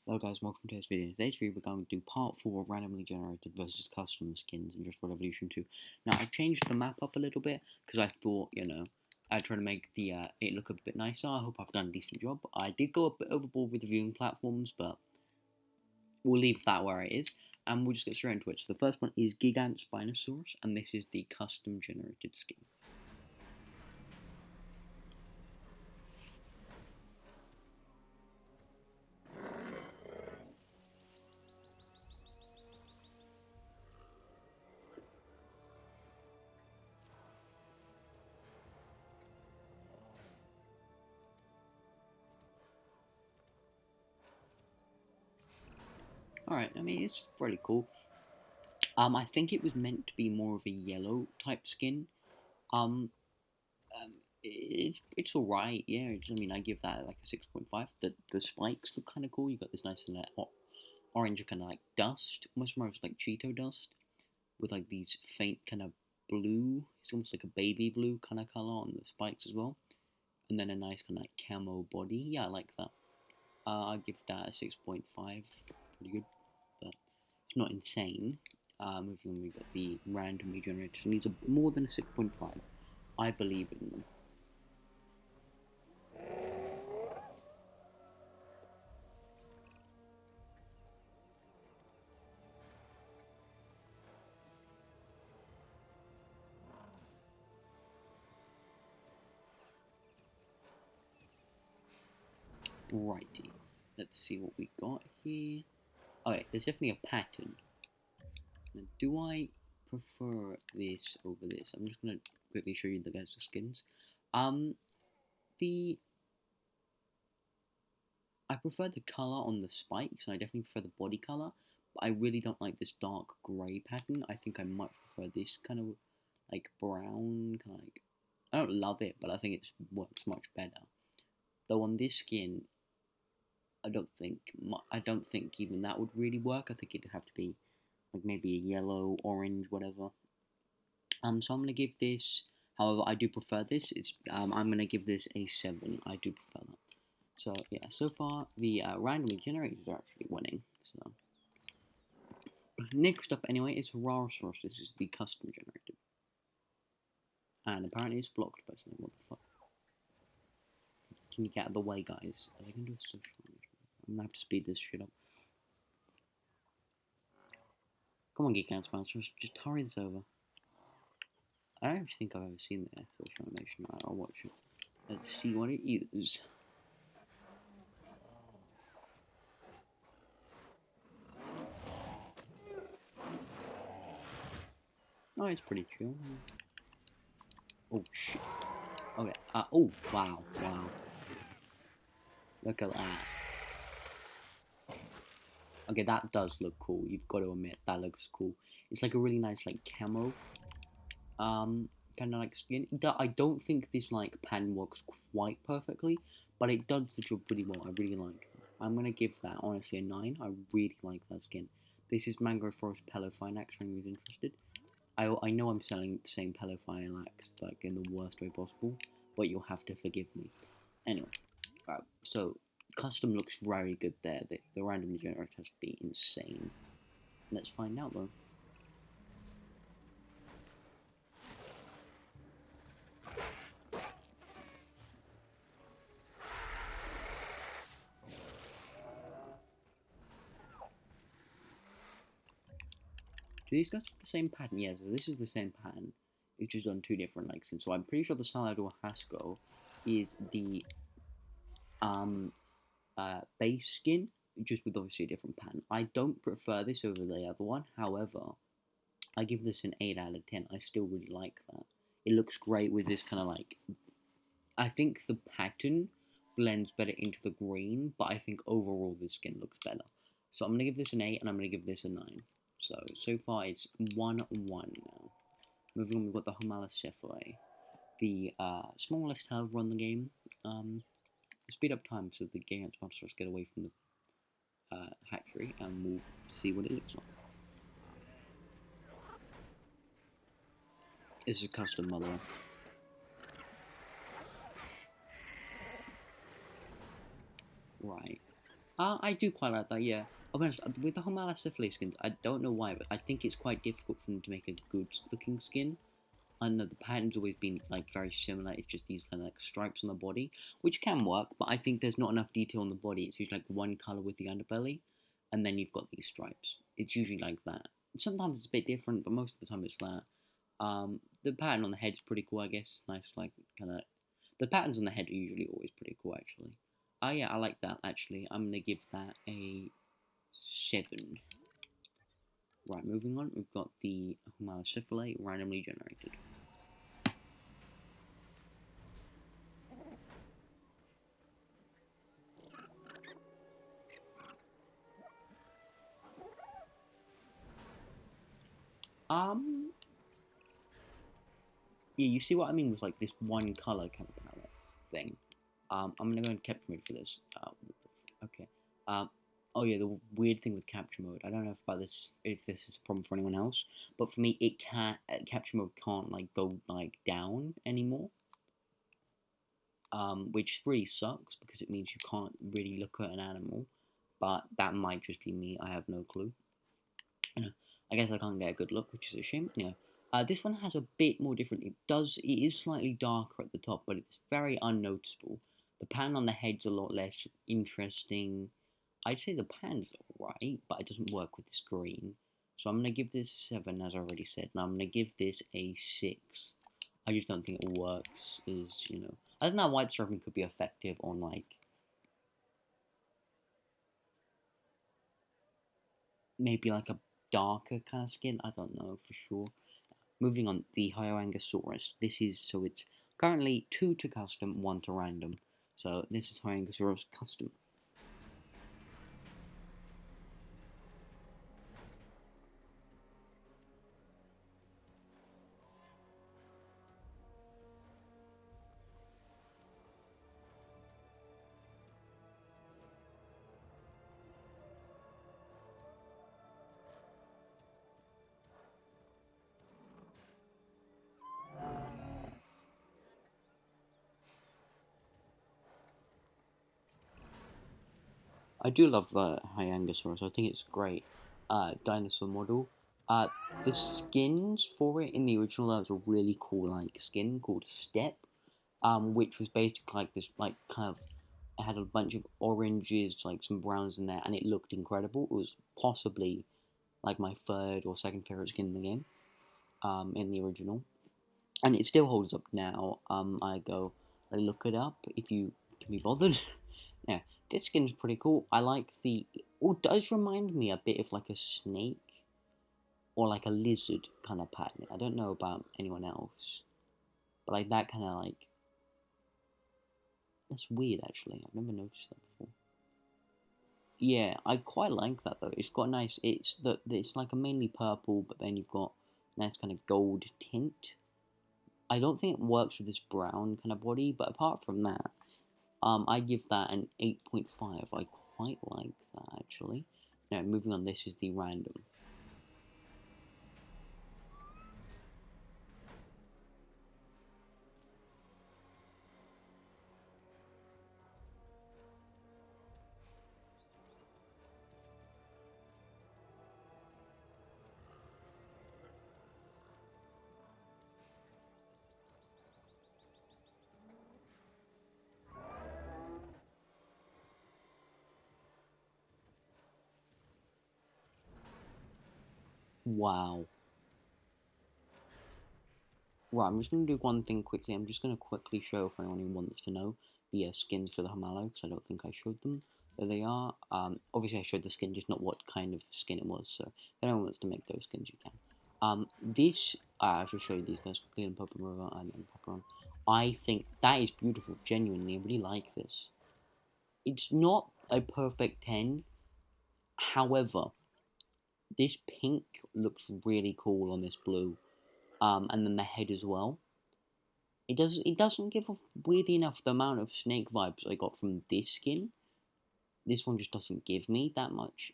Hello guys, welcome to this video. In today's video we're going to do part 4 of randomly generated versus custom skins in Just War Evolution 2. Now I've changed the map up a little bit because I thought, I'd try to make the it look a bit nicer. I hope I've done a decent job. I did go a bit overboard with the viewing platforms, but we'll leave that where it is and we'll just get straight into it. So the first one is Gigant Spinosaurus, and this is the custom generated skin. Alright, I mean, it's pretty cool. I think it was meant to be more of a yellow type skin. Um, it's alright, yeah. I mean, I give that like a 6.5. The spikes look kind of cool. You got this nice and orange kind of like dust, almost reminds like Cheeto dust, with like these faint kind of blue. It's almost like a baby blue kind of color on the spikes as well, and then a nice kind of like camo body. Yeah, I like that. I give that a 6.5. Pretty good, but it's not insane. Moving on, we got the randomly generated, and these are more than a 6.5. I believe in them. Righty, let's see what we got here. Okay, there's definitely a pattern. Now, do I prefer this over this? I'm just gonna quickly show you the guys the skins. Um, the I prefer the color on the spikes, and I definitely prefer the body color. But I really don't like this dark grey pattern. I think I much prefer this kind of like brown, kind of like. I don't love it, but I think it works much better. Though on this skin, I don't think even that would really work. I think it'd have to be like maybe a yellow, orange, whatever. So I'm gonna give this. However, I do prefer this. I'm gonna give this a 7. I do prefer that. So yeah, so far the randomly generators are actually winning. So next up, anyway, is Rarasaurus. This is the custom generated, and apparently it's blocked by something. What the fuck? Can you get out of the way, guys? Are they gonna do a social? I'm gonna have to speed this shit up. Come on, Geek Out sponsors, just hurry this over. I don't think I've ever seen the social animation. I'll watch it. Let's see what it is. Oh, it's pretty chill. Oh shit. Okay. Oh wow, wow. Look at that. Okay, that does look cool. You've got to admit that looks cool. It's like a really nice like camo, kind of like skin. I don't think this like pattern works quite perfectly, but it does the job really well. I really like that. I'm gonna give that honestly a 9. I really like that skin. This is Mango Forest Pelophylax. For anyone who's interested. I know I'm saying Pelophylax like in the worst way possible, but you'll have to forgive me. Anyway, so custom looks very good there. The randomly generated has to be insane. Let's find out though. Do these guys have the same pattern? Yeah, so this is the same pattern. It's just on 2 different legs. And so I'm pretty sure the Salador Hasco is the base skin, just with obviously a different pattern. I don't prefer this over the other one. However, I give this an 8 out of 10. I still really like that. It looks great with this kind of like. I think the pattern blends better into the green, but I think overall this skin looks better. So I'm gonna give this an 8, and I'm gonna give this a 9. So far it's 1-1 now. Moving on, we've got the Homalocephalae, the smallest however on the game. Speed up time so the game sponsors get away from the hatchery, and we'll see what it looks like. This is a custom, by the way. Right. I do quite like that, yeah. I'll be honest, with the Homalocephale skins, I don't know why, but I think it's quite difficult for them to make a good looking skin. I know the pattern's always been like very similar. It's just these kind of like stripes on the body, which can work, but I think there's not enough detail on the body. It's usually like one color with the underbelly, and then you've got these stripes. It's usually like that. Sometimes it's a bit different, but most of the time it's that. The pattern on the head's pretty cool, I guess. Nice, like kind of. The patterns on the head are usually always pretty cool, actually. Oh yeah, I like that actually. I'm gonna give that a 7. Right, moving on. We've got the Homalocephale randomly generated. Um, yeah, you see what I mean with like this one color kind of palette thing. I'm gonna go in capture mode for this. Okay. Um, oh yeah, the weird thing with capture mode. I don't know if this is a problem for anyone else, but for me, it can't. Capture mode can't like go like down anymore. Which really sucks because it means you can't really look at an animal. But that might just be me. I have no clue. You know, I guess I can't get a good look, which is a shame. Anyway, this one has a bit more different. It is slightly darker at the top, but it's very unnoticeable. The pan on the head's a lot less interesting. I'd say the pan's alright, but it doesn't work with this green. So I'm gonna give this 7, as I already said, and I'm gonna give this a 6. I just don't think it works. I don't know white striping could be effective on like maybe like a darker kind of skin. I don't know for sure. Moving on, the Hyoangosaurus. It's currently 2 to custom, 1 to random. So this is Hyoangosaurus custom. I do love the Hyoangosaurus. I think it's great. Dinosaur model. Uh, the skins for it in the original, that was a really cool like skin called Step, which was basically like this like kind of it had a bunch of oranges, like some browns in there, and it looked incredible. It was possibly like my third or second favorite skin in the game, in the original, and it still holds up now. I look it up if you can be bothered. Yeah, this skin's pretty cool. I like the. Oh, it does remind me a bit of like a snake or like a lizard kind of pattern. I don't know about anyone else, but like that kind of like that's weird actually. I've never noticed that before. Yeah, I quite like that though. It's got nice. It's like a mainly purple, but then you've got nice kind of gold tint. I don't think it works with this brown kind of body, but apart from that, I give that an 8.5. I quite like that actually. Now moving on. This is the random. Wow. Right, I'm just going to do one thing quickly. I'm just going to quickly show for anyone who wants to know the skins for the Homalo, because I don't think I showed them. There they are. Obviously, I showed the skin, just not what kind of skin it was. So, if anyone wants to make those skins, you can. I should show you these guys quickly in Purple River and then Pepper on. I think that is beautiful. Genuinely, I really like this. It's not a perfect 10. However, this pink looks really cool on this blue. And then the head as well. It doesn't give off weirdly enough the amount of snake vibes I got from this skin. This one just doesn't give me that much.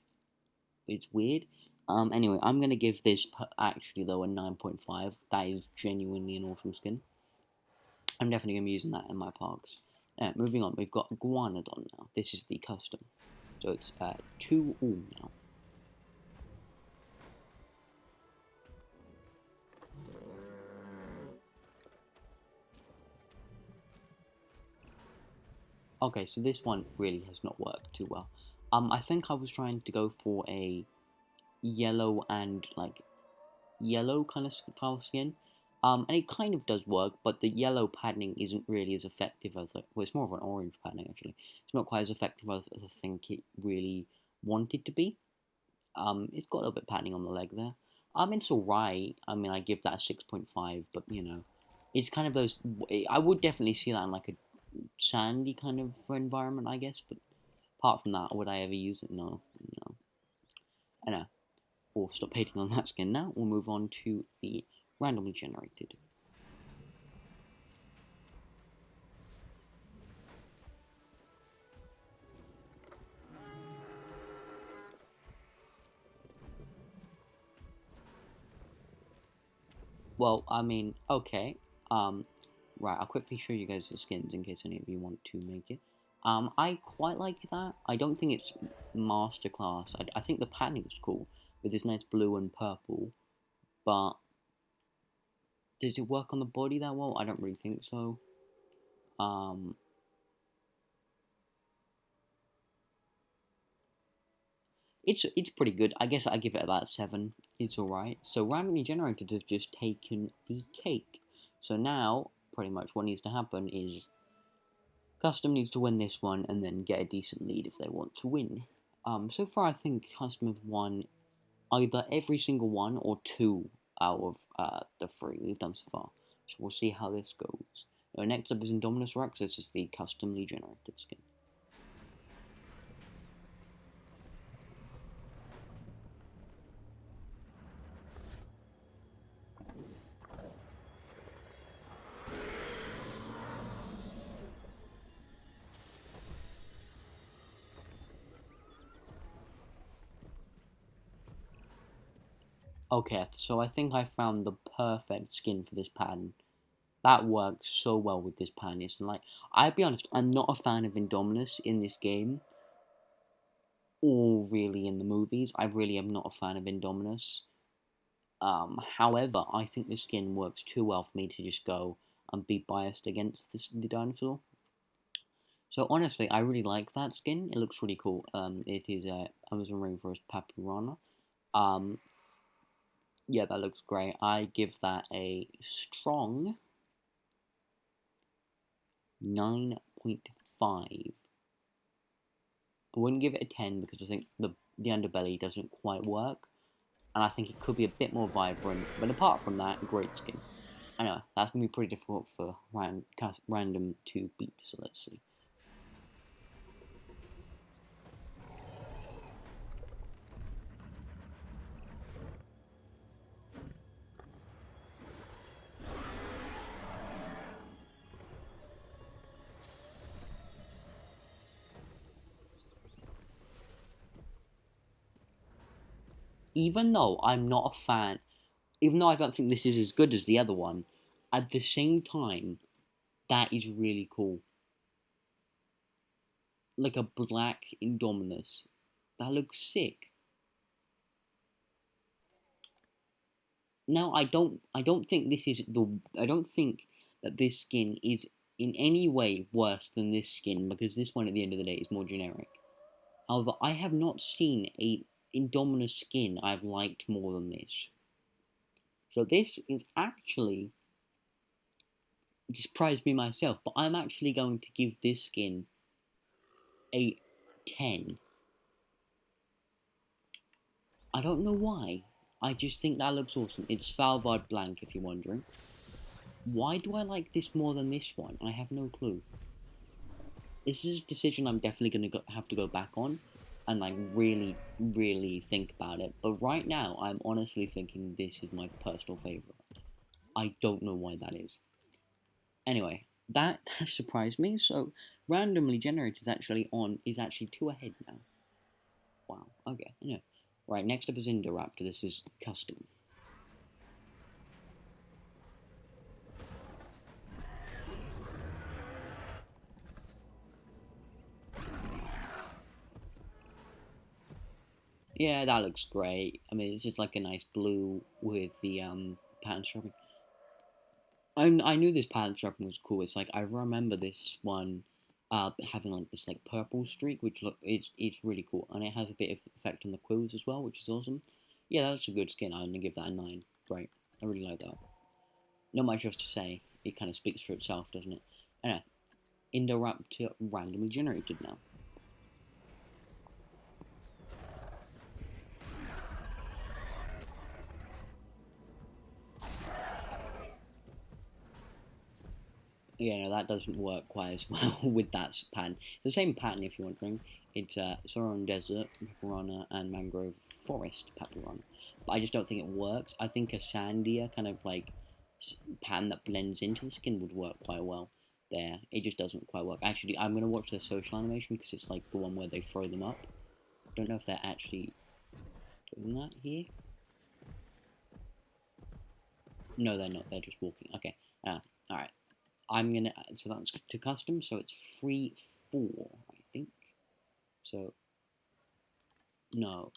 It's weird. Anyway, I'm gonna give this actually though a 9.5. That is genuinely an awesome skin. I'm definitely gonna be using that in my parks. Moving on, we've got Iguanodon now. This is the custom. So it's 2-all now. Okay, so this one really has not worked too well. I think I was trying to go for a yellow and like yellow kind of style skin. And it kind of does work, but the yellow padding isn't really as effective as well, it's more of an orange padding actually. It's not quite as effective as I think it really wanted to be. It's got a little bit of padding on the leg there. It's alright. I mean, I give that a 6.5, but you know, it's kind of those. I would definitely see that in like a sandy kind of environment, I guess. But apart from that, would I ever use it? No, no. I know. We'll stop hating on that skin now. We'll move on to the randomly generated. Well, I mean, okay. Um, right, I'll quickly show you guys the skins in case any of you want to make it. I quite like that. I don't think it's masterclass. I think the pattern is cool with this nice blue and purple, but does it work on the body that well? I don't really think so. Um, it's pretty good. I guess I give it about 7. It's alright. So randomly generated have just taken the cake. So now, pretty much what needs to happen is Custom needs to win this one and then get a decent lead if they want to win. So far I think Custom have won either every single one or 2 out of the 3 we've done so far. So we'll see how this goes. Next up is Indominus Rex. This is the customly generated skin. Okay, so I think I found the perfect skin for this pattern. That works so well with this pattern. It's like, I'll be honest, I'm not a fan of Indominus in this game, or really in the movies. I really am not a fan of Indominus. However, I think the skin works too well for me to just go and be biased against the dinosaur. So honestly, I really like that skin. It looks really cool. It is a Amazon rainforest papyrana. Um, yeah, that looks great. I give that a strong 9.5. I wouldn't give it a 10 because I think the underbelly doesn't quite work, and I think it could be a bit more vibrant. But apart from that, great skin. I know that's gonna be pretty difficult for random to beat. So let's see. Even though I'm not a fan, even though I don't think this is as good as the other one, at the same time, that is really cool. Like a black Indominus. That looks sick. Now I don't think this is the I don't think that this skin is in any way worse than this skin because this one at the end of the day is more generic. However, I have not seen a Indominus skin I've liked more than this. So this is actually it surprised me myself, but I'm actually going to give this skin a 10. I don't know why. I just think that looks awesome. It's Svalbard Blank, if you're wondering. Why do I like this more than this one? I have no clue. This is a decision I'm definitely going to have to go back on and like really, really think about it. But right now, I'm honestly thinking this is my personal favorite. I don't know why that is. Anyway, that has surprised me. So randomly generated is actually 2 ahead now. Wow. Okay. Yeah. Right. Next up is Indoraptor. This is custom. Yeah, that looks great. I mean, it's just like a nice blue with the pattern striping. I knew this pattern striping was cool. It's like I remember this one having like this like purple streak, which look it's really cool, and it has a bit of effect on the quills as well, which is awesome. Yeah, that's a good skin. I'm gonna give that a 9. Great, I really like that. Not much else to say. It kind of speaks for itself, doesn't it? Anyway, Indoraptor randomly generated now. Yeah, no, that doesn't work quite as well with that pattern. It's the same pattern, if you're wondering. It's Sauron Desert, Paparana, and Mangrove Forest, Paparana. But I just don't think it works. I think a sandier kind of like pattern that blends into the skin would work quite well there. It just doesn't quite work. Actually, I'm going to watch their social animation because it's like the one where they throw them up. Don't know if they're actually doing that here. No, they're not. They're just walking. Okay. Alright. I'm gonna so that's to custom, so it's 3-4, I think. So no.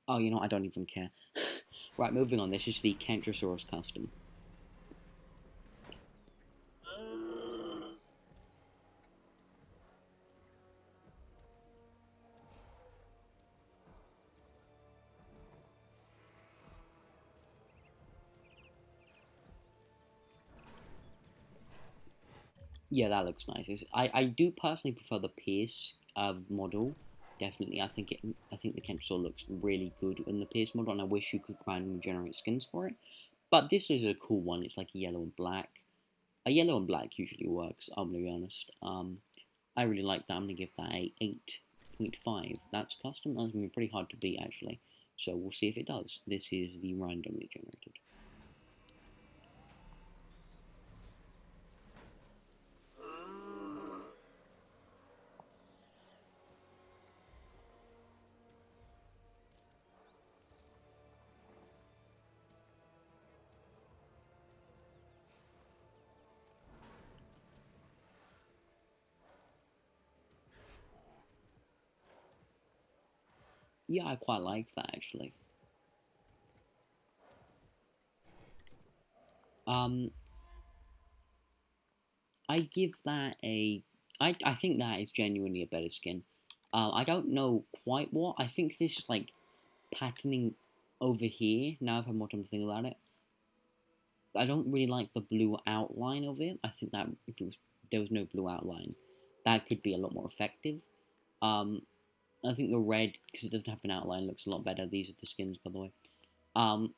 Oh, you know, I don't even care. Right, moving on. This is the Kentrosaurus custom. Yeah, that looks nice. I do personally prefer the Pierce model. Definitely, I think the Kentrosaur looks really good in the Pierce model, and I wish you could randomly generate skins for it. But this is a cool one. It's like a yellow and black. A yellow and black usually works. I'm gonna be honest. I really like that. I'm gonna give that a 8.5. That's custom. That's gonna be pretty hard to beat actually. So we'll see if it does. This is the randomly generated. Yeah, I quite like that actually. Um, I give that a. I think that is genuinely a better skin. I don't know quite what. I think this like patterning over here. Now I've had more time to think about it. I don't really like the blue outline of it. I think that if it was there was no blue outline, that could be a lot more effective. Um, I think the red, because it doesn't have an outline, looks a lot better. These are the skins, by the way. Um,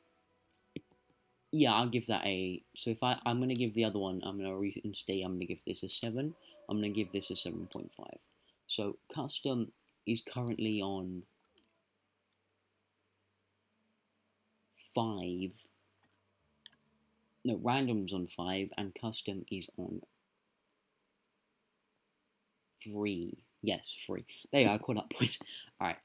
yeah, I'll give that a. So if I'm gonna give the other one, I'm gonna reinstate. I'm gonna give this a 7. I'm gonna give this a 7.5. So custom is currently on 5. No, random's on 5, and custom is on 3. Yes, 3. There you go. I caught up, boys. All right,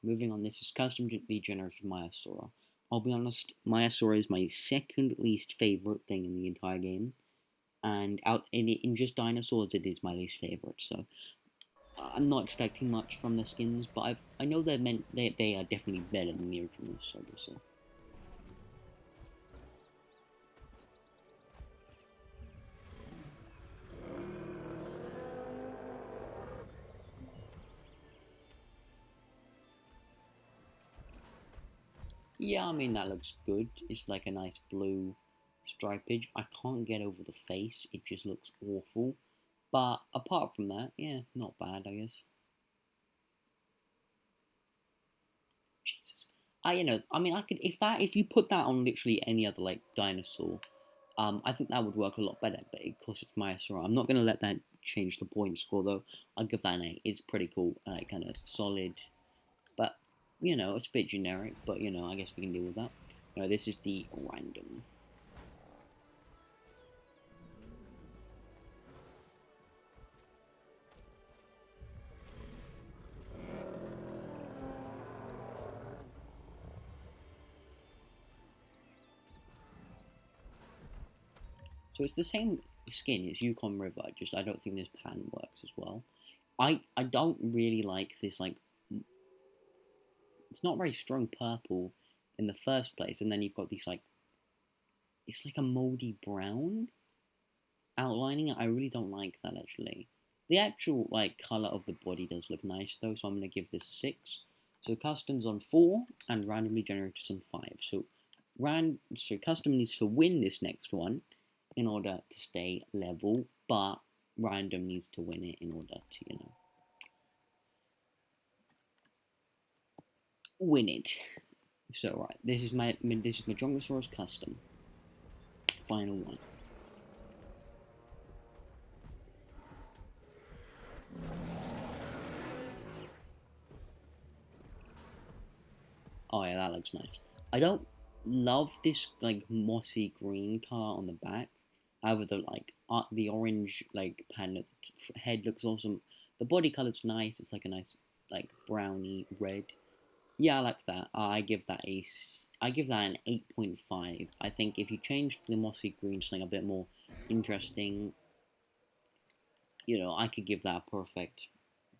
moving on. This is customly generated Maiasaura. I'll be honest, Maiasaura is my second least favorite thing in the entire game, and out in just dinosaurs, it is my least favorite. So I'm not expecting much from the skins, but I know they are definitely better than the originals. So we'll see. Yeah, I mean that looks good. It's like a nice blue stripage. I can't get over the face. It just looks awful. But apart from that, yeah, not bad, I guess. Jesus. I mean, I could if you put that on literally any other like dinosaur, I think that would work a lot better. But of course, it's Maiasaura. I'm not gonna let that change the point score though. I'll give that an 8. It's pretty cool, kind of solid, but it's a bit generic. But I guess we can deal with that. No, this is the random. So it's the same skin as Yukon River, just I don't think this pan works as well. I don't really like this, like, it's not very strong purple in the first place, and then you've got these, like, it's like a moldy brown outlining it. I really don't like that, actually. The actual, like, colour of the body does look nice, though, so I'm going to give this a 6. So custom's on 4, and randomly generated on 5. So custom needs to win this next one in order to stay level, but random needs to win it in order to, win it. So right, this is my Drongosaurus custom. Final one. Oh yeah, that looks nice. I don't love this, like, mossy green color on the back. However, the orange, like, panda head looks awesome. The body color's nice. It's like a nice, like, browny red. Yeah, I like that. I give that an 8.5. I think if you changed the mossy green to something a bit more interesting, I could give that a perfect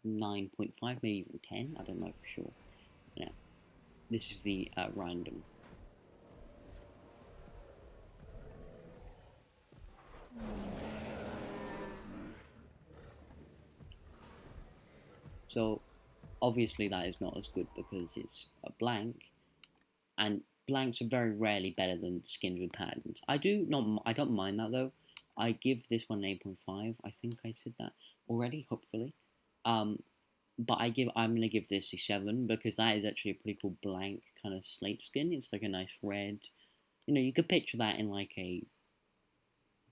9.5, maybe even 10. I don't know for sure. Yeah, this is the random. So obviously that is not as good because it's a blank, and blanks are very rarely better than skins with patterns. I don't mind that though. I give this one an 8.5. I think I said that already, hopefully. Um, but I'm gonna give this a 7 because that is actually a pretty cool blank kind of slate skin. It's like a nice red. You could picture that in like a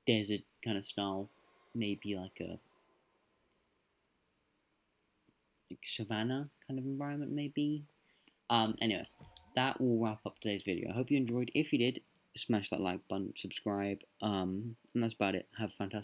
desert kind of style, maybe like savannah kind of environment, maybe. Anyway, that will wrap up today's video. I hope you enjoyed. If you did, smash that like button, subscribe, and that's about it. Have a fantastic